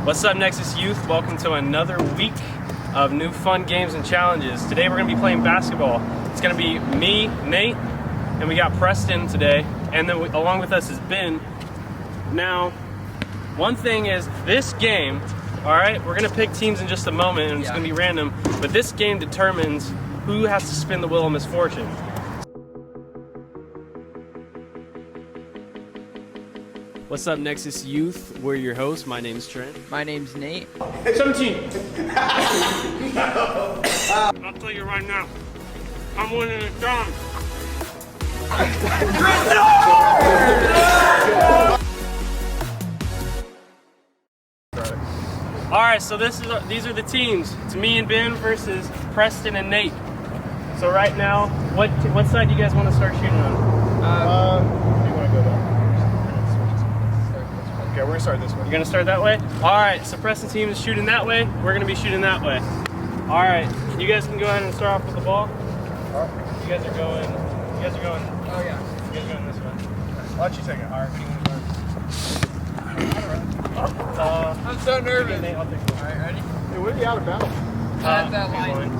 What's up, Nexus Youth? Welcome to another week of new fun games and challenges. Today we're going to be playing basketball. It's going to be me, Nate, and we got Preston today, and then along with us is Ben. Now, one thing is this game, all right, we're going to pick teams in just a moment, and it's going to be random, but this game determines who has to spin the wheel of misfortune. What's up, Nexus Youth? We're your hosts. My name's Trent. My name's Nate. 17. I'll tell you right now, I'm winning it down. All right, so these are the teams. It's me and Ben versus Preston and Nate. So right now, what side do you guys want to start shooting on? Where do you want to go though? Okay, we're gonna start this way. You're gonna start that way? All right, so Preston's team is shooting that way. We're gonna be shooting that way. All right, you guys can go ahead and start off with the ball. All right. You guys are going. Oh yeah. You guys are going this way. I'll let you take it. All right. What do you want to start? I'm so nervous. Nate, I'll take it. All right, ready? Hey, what are you out of bounds? At that line.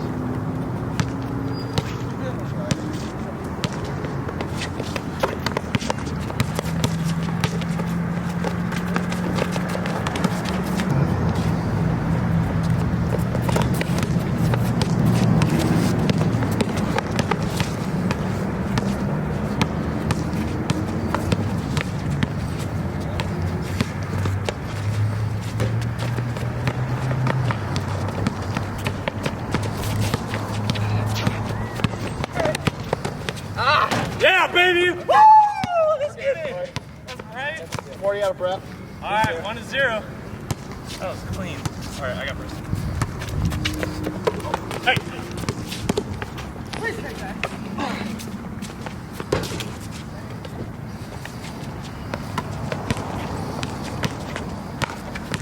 Yeah, baby! Woo! Let's get it! That's right. 40 out of breath. All right, 1-0. That was clean. All right, I got first. Hey!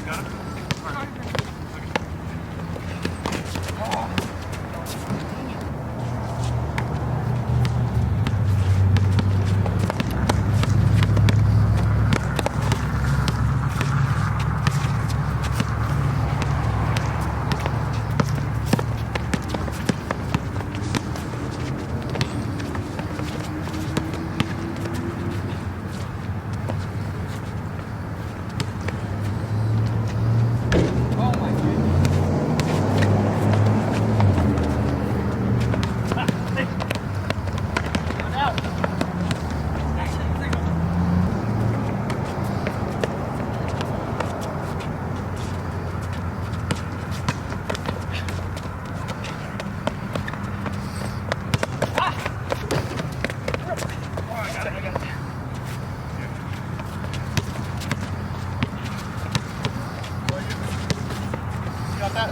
Got it? All right. Got that?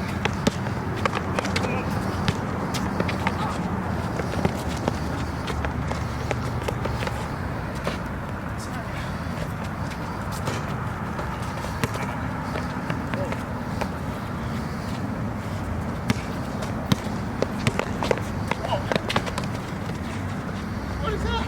What is that?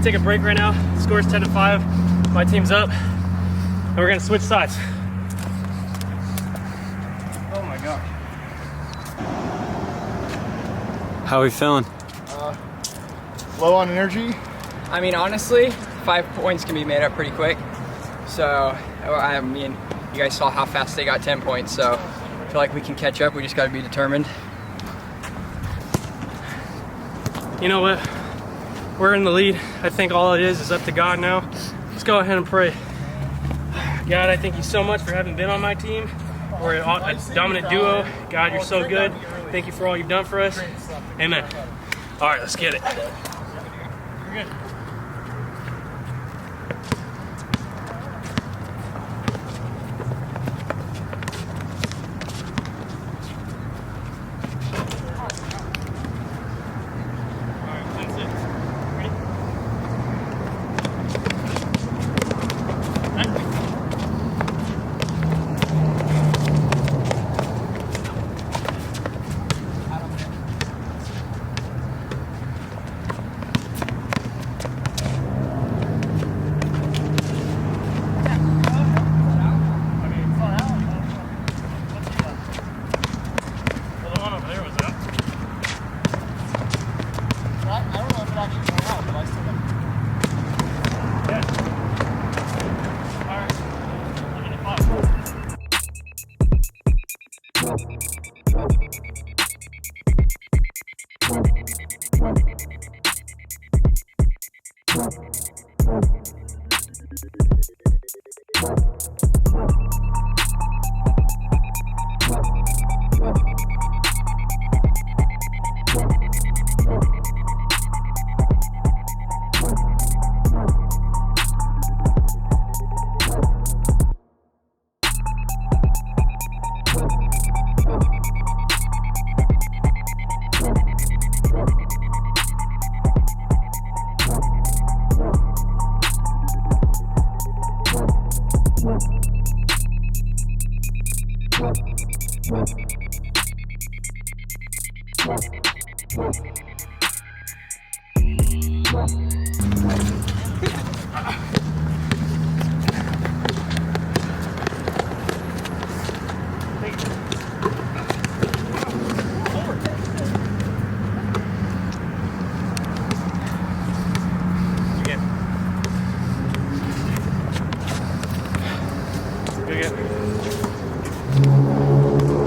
gonna take a break right now. The score's 10-5. My team's up. And we're gonna switch sides. Oh my gosh. How are we feeling? Low on energy. I mean, honestly, 5 points can be made up pretty quick. So, I mean, you guys saw how fast they got 10 points. So, I feel like we can catch up. We just got to be determined. You know what? We're in the lead. I think all it is up to God now. Let's go ahead and pray. God, I thank you so much for having been on my team. We're a dominant duo. God, you're so good. Thank you for all you've done for us. Amen. All right, let's get it. You're good.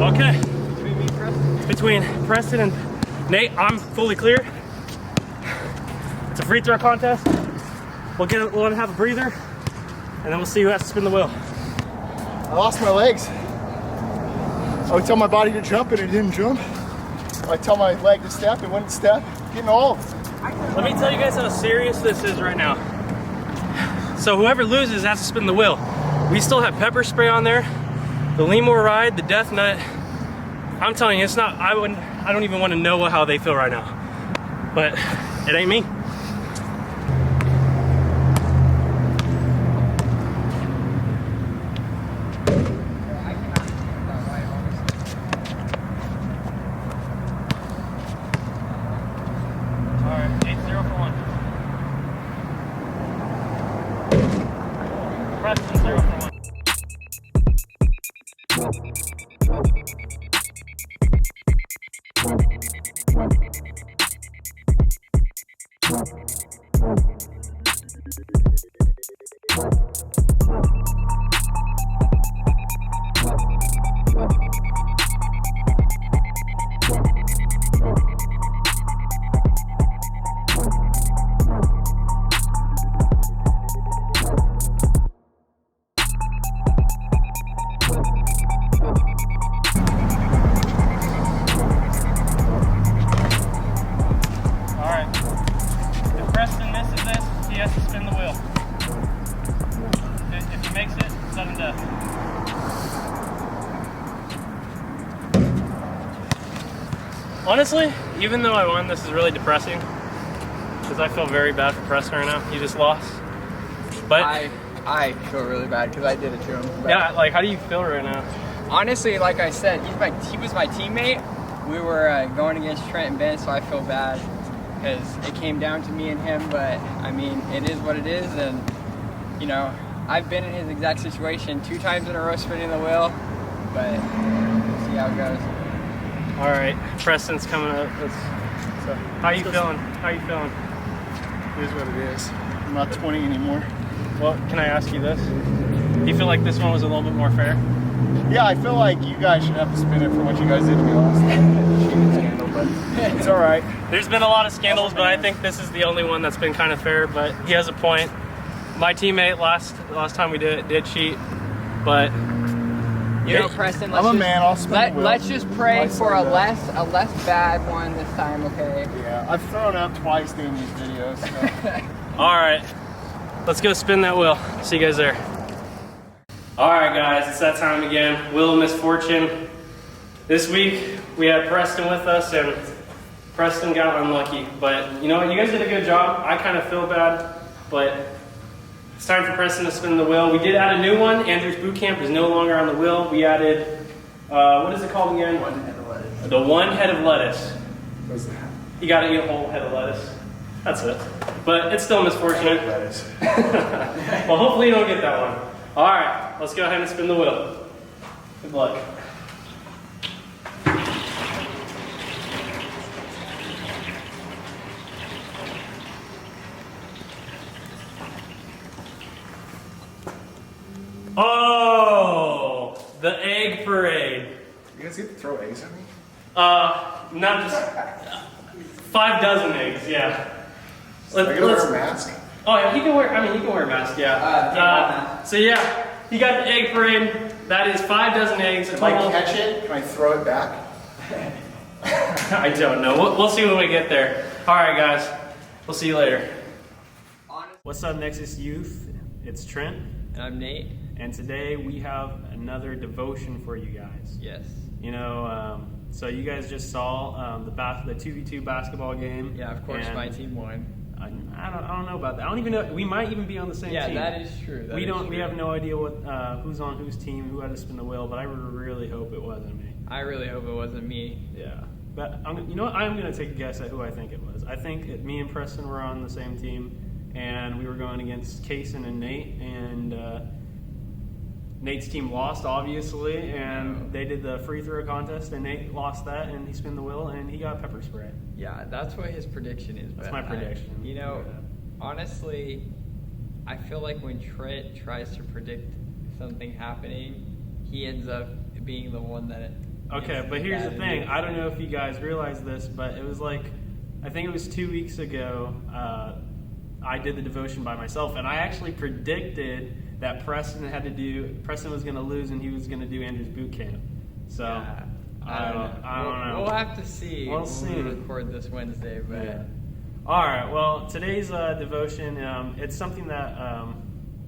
Okay. Between Preston and Nate, I'm fully clear. It's a free throw contest. We'll let him have a breather, and then we'll see who has to spin the wheel. I lost my legs. I would tell my body to jump and it didn't jump. I tell my leg to step, it wouldn't step. Getting old. Let me tell you guys how serious this is right now. So whoever loses has to spin the wheel. We still have pepper spray on there, the Lemur ride, the death nut. I'm telling you, it's not, I don't even want to know how they feel right now. But it ain't me. Alright, 8-0 for one. Preston 0 for one. Honestly, even though I won, this is really depressing because I feel very bad for Preston right now. He just lost. But I feel really bad because I did it to him. But yeah, like how do you feel right now? honestly, like I said, he was my teammate. We were going against Trent and Ben, so I feel bad. because it came down to me and him. But I mean, it is what it is, and you know, I've been in his exact situation 2 times in a row spinning the wheel, but we'll see how it goes. All right, Preston's coming up. So, how you feeling? How you feeling? It is what it is. I'm not 20 anymore. Well, can I ask you this? Do you feel like this one was a little bit more fair? Yeah, I feel like you guys should have to spin it for what you guys did to me last night. Cheating scandal, but it's all right. There's been a lot of scandals, but I think this is the only one that's been kind of fair. But he has a point. My teammate last time we did cheat, but you know, Preston, I'm a man. I'll spin the wheel. Let's just pray for a less bad one this time, okay? Yeah, I've thrown up twice doing these videos. So. All right, let's go spin that wheel. See you guys there. All right, guys, it's that time again. Wheel of Misfortune. This week we had Preston with us, and Preston got unlucky. But you know what? You guys did a good job. I kind of feel bad, but it's time for Preston to spin the wheel. We did add a new one. Andrew's Boot Camp is no longer on the wheel. We added, what is it called again? One head of lettuce. The one head of lettuce. What's that? You got to eat a whole head of lettuce. That's it. But it's still misfortunate. Lettuce. Well, hopefully you don't get that one. All right, let's go ahead and spin the wheel. Good luck. Oh, the egg parade. You guys get to throw eggs at me? Not just 5 dozen eggs, yeah. Are you gonna wear a mask? Oh yeah, he can wear a mask, yeah. So yeah, he got the egg parade. That is 5 dozen eggs. If I catch it, can I throw it back? I don't know. We'll see when we get there. All right, guys. We'll see you later. What's up, Nexus Youth? It's Trent. And I'm Nate. And today we have another devotion for you guys. Yes. You know, so you guys just saw the 2v2 basketball game. Yeah, of course my team won. I don't know about that. I don't even know. We might even be on the same team. Yeah, that is true. We have no idea what who's on whose team, who had to spin the wheel. But I really hope it wasn't me. I really hope it wasn't me. Yeah, but you know what? I'm gonna take a guess at who I think it was. I think me and Preston were on the same team, and we were going against Kason and Nate, and Nate's team lost, obviously, and they did the free throw contest, and Nate lost that, and he spun the wheel, and he got pepper spray. Yeah, that's what his prediction is. That's my prediction. You know, honestly, I feel like when Trent tries to predict something happening, he ends up being the one that... Okay, but here's the thing. I don't know if you guys realize this, but it was like, I think it was 2 weeks ago, I did the devotion by myself, and I actually predicted that Preston was going to lose and he was going to do Andrew's boot camp. So, yeah, I don't know. We'll have to see. We'll see. We record this Wednesday, but... Yeah. All right, well, today's devotion, it's something that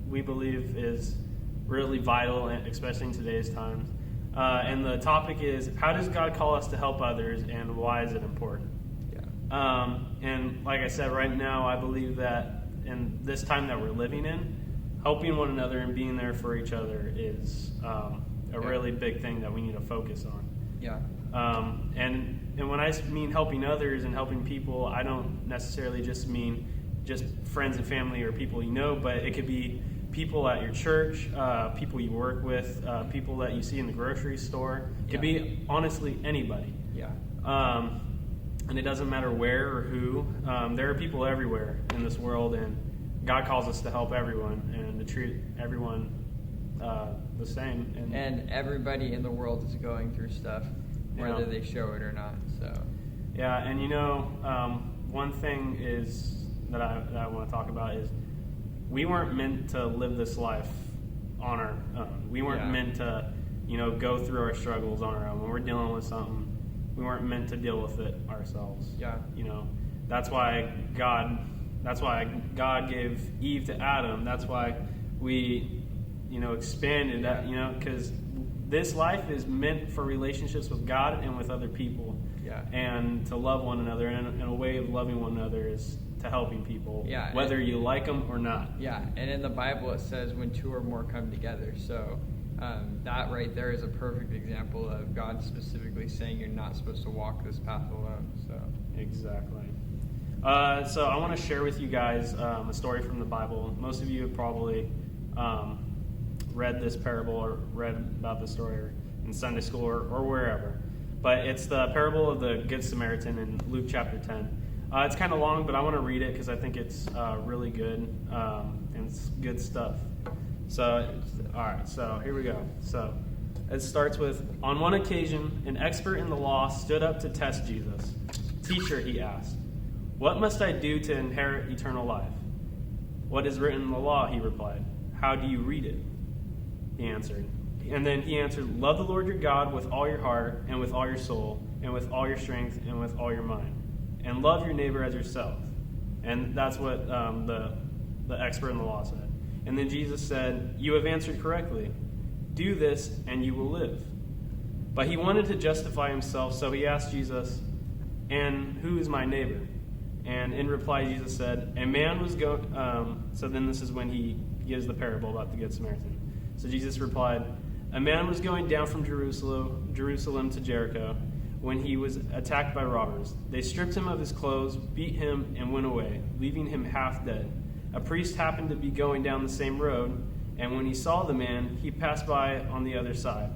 we believe is really vital, especially in today's times. And the topic is, how does God call us to help others, and why is it important? Yeah. And like I said, right now, I believe that in this time that we're living in, helping one another and being there for each other is a really big thing that we need to focus on. Yeah. And when I mean helping others and helping people, I don't necessarily just mean just friends and family or people you know, but it could be people at your church, people you work with, people that you see in the grocery store. It could be, honestly, anybody. Yeah. And it doesn't matter where or who. There are people everywhere in this world, and God calls us to help everyone and to treat everyone the same. And everybody in the world is going through stuff, whether they show it or not. So. Yeah, and you know, one thing is that I want to talk about is we weren't meant to live this life on our own. We weren't meant to, go through our struggles on our own. When we're dealing with something, we weren't meant to deal with it ourselves. Yeah. That's why God gave Eve to Adam. That's why we, expanded that, because this life is meant for relationships with God and with other people. Yeah. And to love one another. And a way of loving one another is to helping people, whether you like them or not. Yeah, and in the Bible it says when 2 or more come together. So that right there is a perfect example of God specifically saying you're not supposed to walk this path alone. So exactly. So I want to share with you guys a story from the Bible. Most of you have probably read this parable or read about this story in Sunday school or wherever. But it's the parable of the Good Samaritan in Luke chapter 10. It's kind of long, but I want to read it because I think it's really good and it's good stuff. So, all right, so here we go. So it starts with, on one occasion, an expert in the law stood up to test Jesus. Teacher, he asked, what must I do to inherit eternal life? What is written in the law, he replied. How do you read it? He answered. And then he answered, love the Lord your God with all your heart and with all your soul and with all your strength and with all your mind. And love your neighbor as yourself. And that's what the expert in the law said. And then Jesus said, you have answered correctly. Do this and you will live. But he wanted to justify himself, so he asked Jesus, and who is my neighbor? And in reply, Jesus said, a man was going... so then this is when he gives the parable about the Good Samaritan. So Jesus replied, a man was going down from Jerusalem to Jericho when he was attacked by robbers. They stripped him of his clothes, beat him, and went away, leaving him half dead. A priest happened to be going down the same road, and when he saw the man, he passed by on the other side.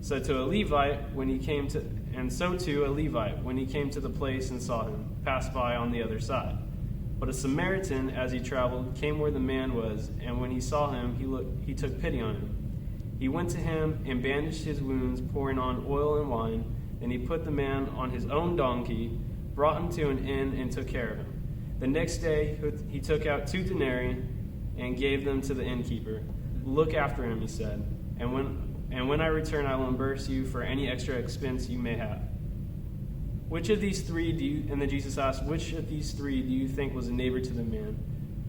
So too a Levite, when he came to the place and saw him, passed by on the other side. But a Samaritan, as he traveled, came where the man was, and when he saw him, he took pity on him. He went to him and bandaged his wounds, pouring on oil and wine. Then he put the man on his own donkey, brought him to an inn, and took care of him. The next day he took out 2 denarii and gave them to the innkeeper. Look after him, he said, and when I return, I will reimburse you for any extra expense you may have. Which of these 3 and then Jesus asked, which of these 3 do you think was a neighbor to the man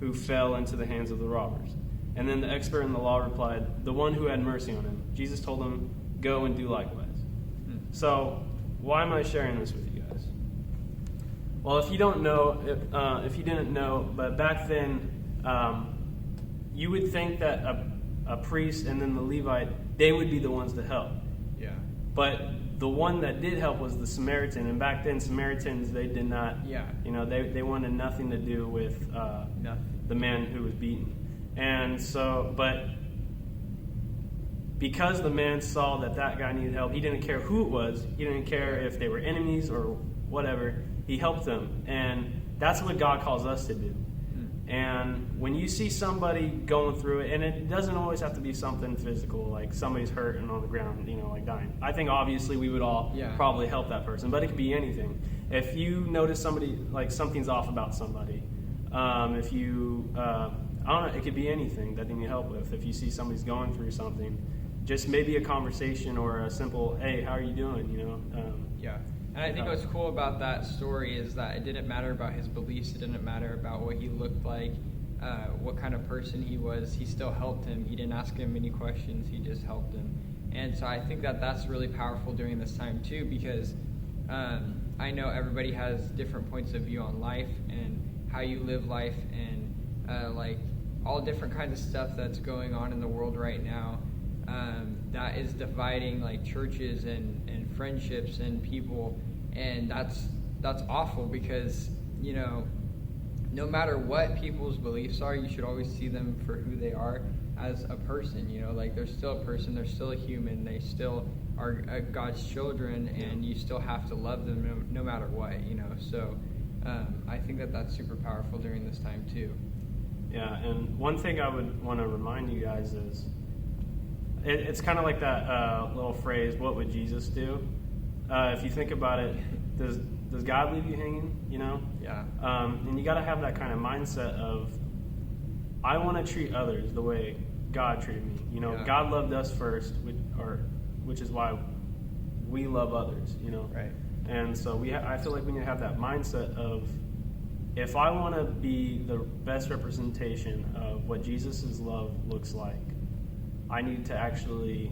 who fell into the hands of the robbers? And then the expert in the law replied, the one who had mercy on him. Jesus told him, go and do likewise. So why am I sharing this with you guys? Well, if you don't know, if you didn't know, but back then, you would think that a priest and then the Levite, they would be the ones to help. Yeah. But the one that did help was the Samaritan, and back then Samaritans, they did not. Yeah. They wanted nothing to do with the man who was beaten, and so, but because the man saw that guy needed help, he didn't care who it was. He didn't care if they were enemies or whatever. He helped them, and that's what God calls us to do. And when you see somebody going through it, and it doesn't always have to be something physical, like somebody's hurt and on the ground, like dying. I think obviously we would all probably help that person, but it could be anything. If you notice somebody, like something's off about somebody, if you, I don't know, it could be anything that they need help with. If you see somebody's going through something, just maybe a conversation or a simple, hey, how are you doing, Yeah. And I think what's cool about that story is that it didn't matter about his beliefs. It didn't matter about what he looked like, what kind of person he was. He still helped him. He didn't ask him any questions. He just helped him. And so I think that that's really powerful during this time too, because I know everybody has different points of view on life and how you live life, and like all different kinds of stuff that's going on in the world right now. That is dividing like churches and friendships and people, and that's awful, because no matter what people's beliefs are, you should always see them for who they are as a person. Like they're still a person, they're still a human, they still are God's children, and you still have to love them no matter what. So I think that that's super powerful during this time too. Yeah, and one thing I would want to remind you guys is, it's kind of like that little phrase, what would Jesus do? If you think about it, does God leave you hanging, Yeah. And you got to have that kind of mindset of, I want to treat others the way God treated me. God loved us first, which is why we love others, Right. And so I feel like we need to have that mindset of, if I want to be the best representation of what Jesus' love looks like, I need to actually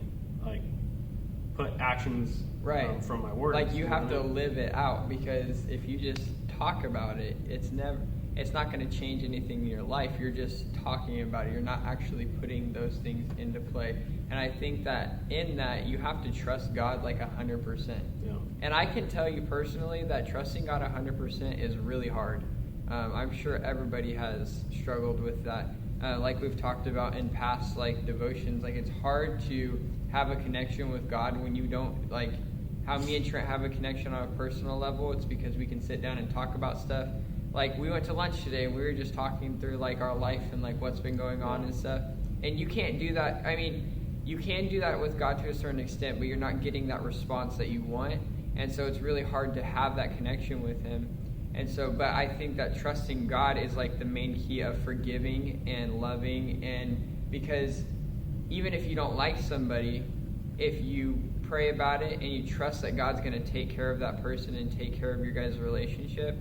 put actions from my words. Like you have to live it out, because if you just talk about it, it's not going to change anything in your life. You're just talking about it. You're not actually putting those things into play. And I think that in that you have to trust God like 100%. Yeah. And I can tell you personally that trusting God 100% is really hard. I'm sure everybody has struggled with that. Like we've talked about in past like devotions, like it's hard to have a connection with God when you don't, like how me and Trent have a connection on a personal level. It's because we can sit down and talk about stuff. Like we went to lunch today and we were just talking through like our life and like what's been going on and stuff. And you can't do that. I mean, you can do that with God to a certain extent, but you're not getting that response that you want. And so it's really hard to have that connection with him. And so, but I think that trusting God is like the main key of forgiving and loving. And because even if you don't like somebody, if you pray about it and you trust that God's going to take care of that person and take care of your guys' relationship,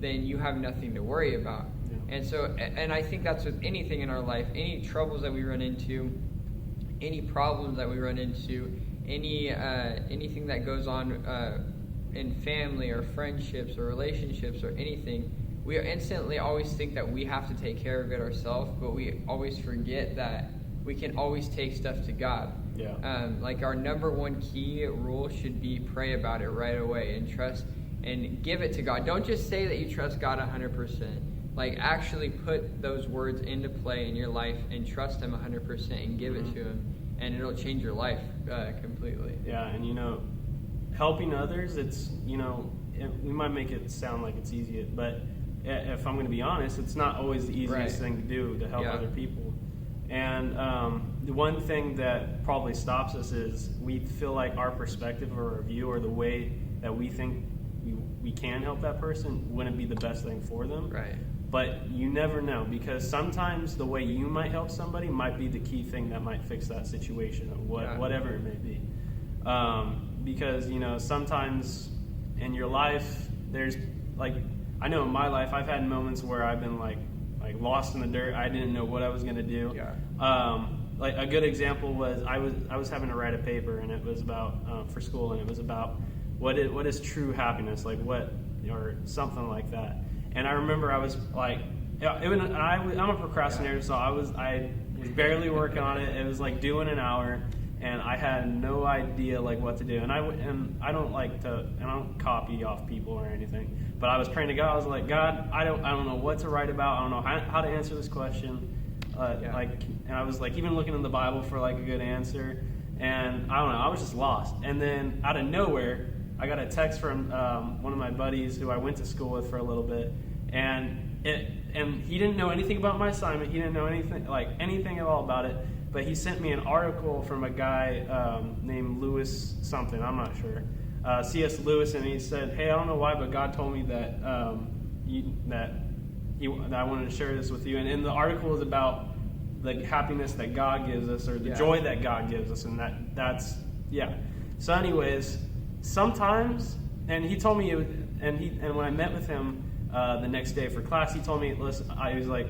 then you have nothing to worry about. Yeah. And so, and I think that's with anything in our life, any troubles that we run into, any problems that we run into, anything that goes on in family or friendships or relationships or anything, we instantly always think that we have to take care of it ourselves, but we always forget that we can always take stuff to God. Yeah. Like our number one key rule should be pray about it right away and trust and give it to God. Don't just say that you trust God 100%. Like actually put those words into play in your life and trust him 100% and give it to him, and it'll change your life completely. Yeah, and helping others, it's, we might make it sound like it's easy, but if I'm going to be honest, it's not always the easiest thing to do to help other people. And the one thing that probably stops us is we feel like our perspective or our view or the way that we think we can help that person wouldn't be the best thing for them. Right. But you never know, because sometimes the way you might help somebody might be the key thing that might fix that situation, or whatever it may be. Because, sometimes in your life, there's, like, I know in my life, I've had moments where I've been, like lost in the dirt. I didn't know what I was going to do. Yeah. Like, a good example was I was having to write a paper, and it was about, for school, and it was about what is true happiness, like what, or something like that. And I remember I was like, I'm a procrastinator, so I was barely working on it. It was like due in an hour, and I had no idea like what to do. And I don't copy off people or anything. But I was praying to God. I was like, God, I don't know what to write about. I don't know how to answer this question. And I was like even looking in the Bible for like a good answer. And I don't know. I was just lost. And then out of nowhere, I got a text from one of my buddies who I went to school with for a little bit, and he didn't know anything about my assignment. He didn't know anything at all about it. But he sent me an article from a guy named Lewis something. I'm not sure. C.S. Lewis, and he said, "Hey, I don't know why, but God told me that that I wanted to share this with you." And the article is about the happiness that God gives us, or the joy that God gives us, and that's. So, anyways. Sometimes, and he told me, and when I met with him the next day for class, he told me, listen, I was like,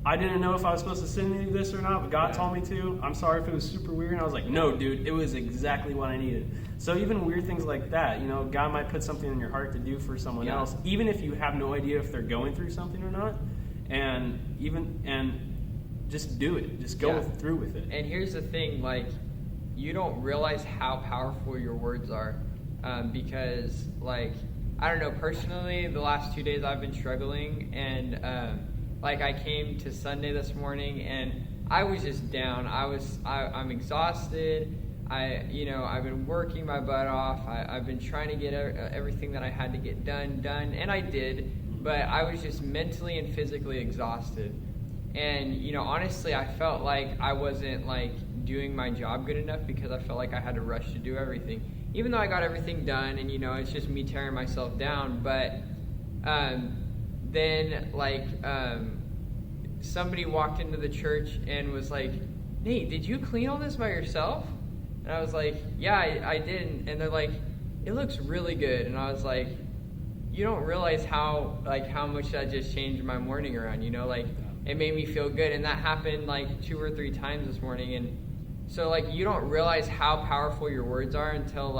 I didn't know if I was supposed to send you this or not, but God told me to. I'm sorry if it was super weird. And I was like, no, dude, it was exactly what I needed. So even weird things like that, God might put something in your heart to do for someone else, even if you have no idea if they're going through something or not, and just do it. Just go through with it. And here's the thing, like, you don't realize how powerful your words are, because, like, I don't know, personally, the last 2 days I've been struggling, and I came to Sunday this morning, and I was just down. I'm exhausted. I've been working my butt off. I've been trying to get everything that I had to get done, and I did, but I was just mentally and physically exhausted. And, honestly, I felt like I wasn't, doing my job good enough, because I felt like I had to rush to do everything. Even though I got everything done, and, it's just me tearing myself down. But then, somebody walked into the church and was like, "Nate, did you clean all this by yourself?" And I was like, "Yeah, I did." And they're like, "It looks really good." And I was like, "You don't realize how much that just changed my morning around, It made me feel good." And that happened 2 or 3 times this morning. And so you don't realize how powerful your words are until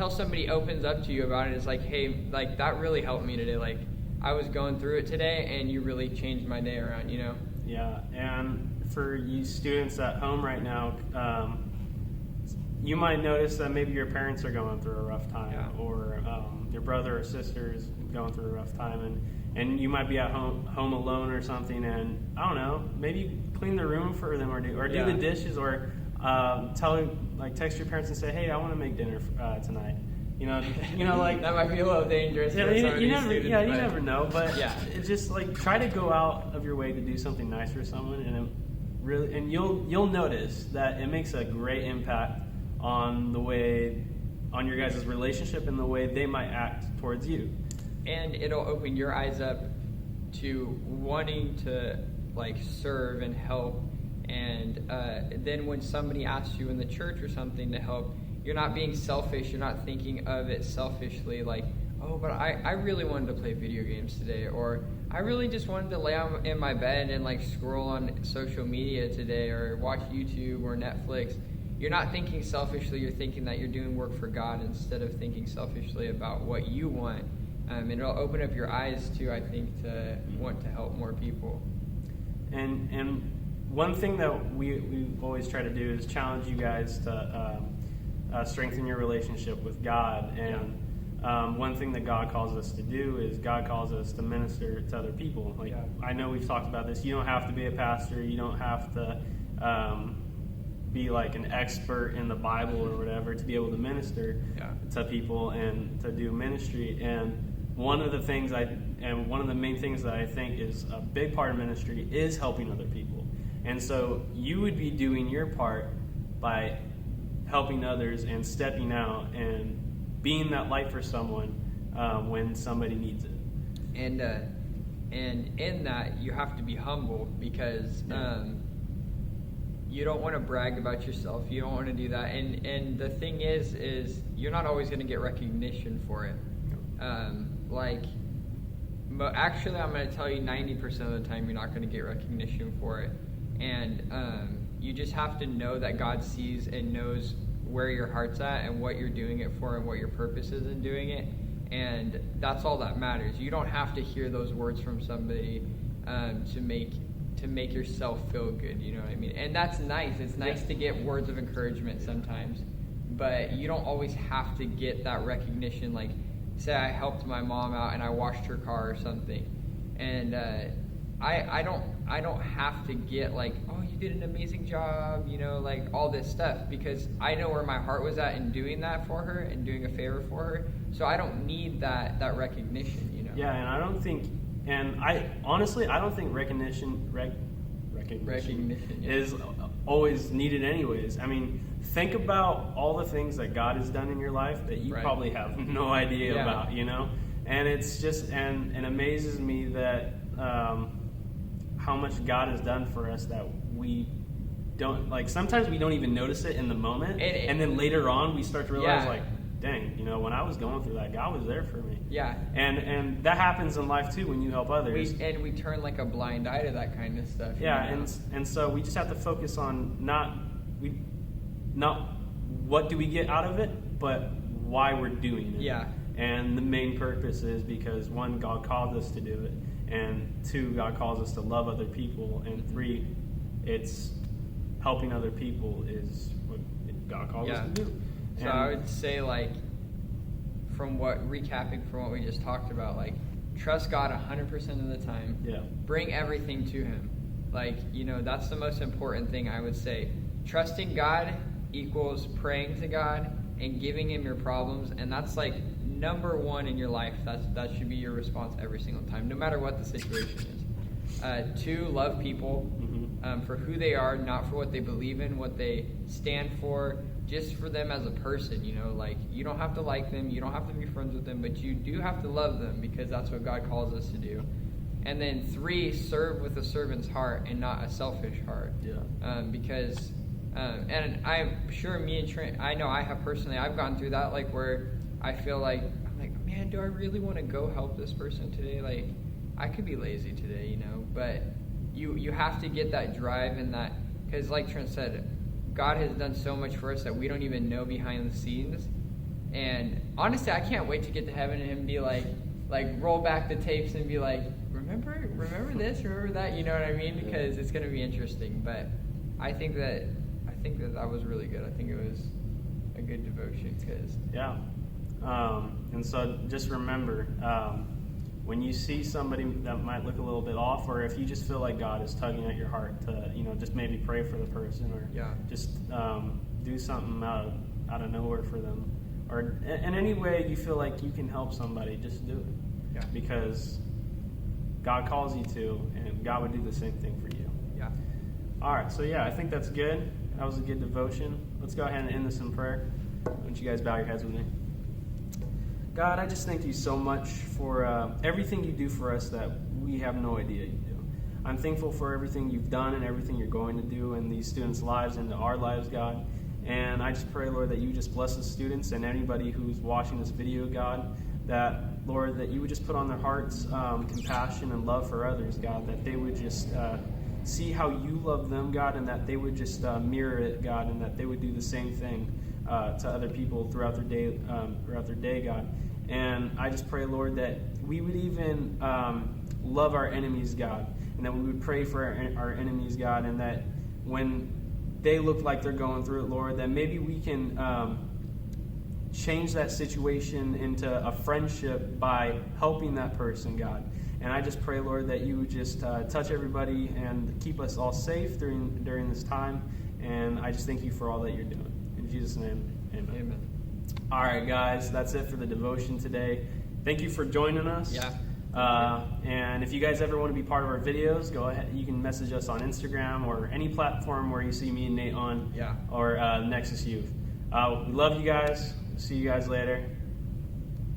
somebody opens up to you about it. It's like, "Hey, that really helped me today. I was going through it today, and you really changed my day around," Yeah, and for you students at home right now, you might notice that maybe your parents are going through a rough time, Yeah. or your brother or sister is going through a rough time, and you might be at home alone or something, and I don't know, maybe clean the room for them, or do Yeah. the dishes, or text your parents and say, hey, I want to make dinner tonight. You know, like That might be a little dangerous. yeah, for some of you these never, students, yeah, you but- never know, but Yeah. it's just like try to go out of your way to do something nice for someone, and you'll notice that it makes a great impact on your guys' relationship and the way they might act towards you. And it'll open your eyes up to wanting to like serve and help, and then when somebody asks you in the church or something to help, you're not being selfish, you're not thinking of it selfishly, like, oh, but I really wanted to play video games today, or I really just wanted to lay in my bed and like scroll on social media today, or watch YouTube or Netflix. You're not thinking selfishly, you're thinking that you're doing work for God instead of thinking selfishly about what you want. And it'll open up your eyes to, I think, to want to help more people. And one thing that we always try to do is challenge you guys to strengthen your relationship with God. And one thing that God calls us to do is God calls us to minister to other people. Like, I know we've talked about this. You don't have to be a pastor. You don't have to be like an expert in the Bible or whatever to be able to minister to people and to do ministry. And one of the main things that I think is a big part of ministry is helping other people. And so you would be doing your part by helping others and stepping out and being that light for someone when somebody needs it. And in that, you have to be humble, because you don't want to brag about yourself. You don't want to do that. And the thing is you're not always going to get recognition for it. Actually, I'm going to tell you 90% of the time you're not going to get recognition for it. And you just have to know that God sees and knows where your heart's at and what you're doing it for and what your purpose is in doing it. And that's all that matters. You don't have to hear those words from somebody to make yourself feel good, you know what I mean? And that's nice. It's nice to get words of encouragement sometimes, but you don't always have to get that recognition. Like, say I helped my mom out and I washed her car or something, and I don't have to get like, oh, you did an amazing job, you know, like all this stuff, because I know where my heart was at in doing that for her and doing a favor for her. So I don't need that recognition, you know. Yeah, and I don't think recognition is always needed anyways. I mean, think about all the things that God has done in your life that you probably have no idea about, you know? And it's just, and it amazes me that how much God has done for us that we don't, like, sometimes we don't even notice it in the moment, and then later on we start to realize, like, dang, you know, when I was going through that, God was there for me. Yeah. And that happens in life too when you help others. We turn like a blind eye to that kind of stuff. Yeah, you know? and so we just have to focus on not what do we get out of it, but why we're doing it. Yeah. And the main purpose is because, one, God called us to do it, and two, God calls us to love other people, and three, it's helping other people is what God calls us to do. So I would say, like, recapping from what we just talked about, like, trust God 100% of the time. Yeah. Bring everything to Him. Like, you know, that's the most important thing I would say. Trusting God equals praying to God and giving Him your problems, and that's like number one in your life. That should be your response every single time, no matter what the situation is. Two, love people for who they are, not for what they believe in, what they stand for, just for them as a person, you know, like, you don't have to like them, you don't have to be friends with them, but you do have to love them, because that's what God calls us to do. And then three, serve with a servant's heart and not a selfish heart. Yeah. Because, and I'm sure me and Trent, I know I have personally, I've gone through that, like, where I feel like, I'm like, man, do I really want to go help this person today? Like, I could be lazy today, you know, but you have to get that drive and that, because like Trent said, God has done so much for us that we don't even know behind the scenes. And honestly, I can't wait to get to heaven and Him be like roll back the tapes and be like, remember this, remember that, you know what I mean? Because it's going to be interesting. But I think that was really good. I think it was a good devotion because Yeah. And so just remember, when you see somebody that might look a little bit off, or if you just feel like God is tugging at your heart to, just maybe pray for the person, or just do something out of nowhere for them, or in any way you feel like you can help somebody, just do it. Yeah. Because God calls you to, and God would do the same thing for you. Yeah. All right, so I think that's good. That was a good devotion. Let's go ahead and end this in prayer. Why don't you guys bow your heads with me? God, I just thank you so much for everything you do for us that we have no idea you do. I'm thankful for everything you've done and everything you're going to do in these students' lives and in our lives, God. And I just pray, Lord, that you just bless the students and anybody who's watching this video, God, that, Lord, that you would just put on their hearts compassion and love for others, God, that they would just see how you love them, God, and that they would just mirror it, God, and that they would do the same thing to other people throughout their day, God. And I just pray, Lord, that we would even love our enemies, God, and that we would pray for our enemies, God, and that when they look like they're going through it, Lord, that maybe we can change that situation into a friendship by helping that person, God. And I just pray, Lord, that you would just touch everybody and keep us all safe during this time. And I just thank you for all that you're doing. In Jesus' name, amen. Amen. All right, guys, that's it for the devotion today. Thank you for joining us. Yeah. And if you guys ever want to be part of our videos, go ahead. You can message us on Instagram or any platform where you see me and Nate on, or Nexus Youth. We love you guys. See you guys later.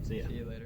See ya. See you later.